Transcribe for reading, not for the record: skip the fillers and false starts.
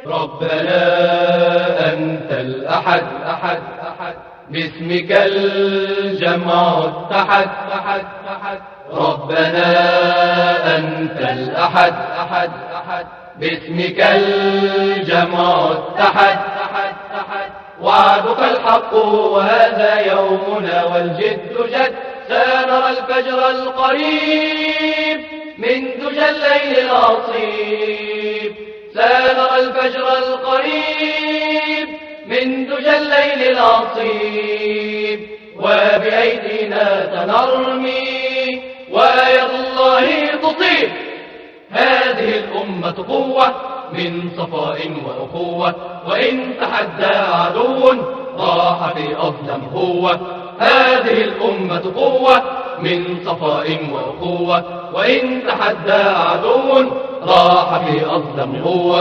ربنا أنت الأحد باسمك الجمع اتحد. ربنا أنت الأحد باسمك الجمع اتحد. وعدك الحق وهذا يومنا والجد جد. سنرى الفجر القريب من دجى الليل العصيب. سنرى الفجر القريب من دجى الليل العصيب. وبأيدينا سنرمي ويد الله تطيب. هذه الأمة قوة من صفاء وأخوة. وإن تحدى عدو راح في أظلم هو. هذه الأمة قوة من صفاء وأخوة. وإن تحدى عدو راح في أظلم هو.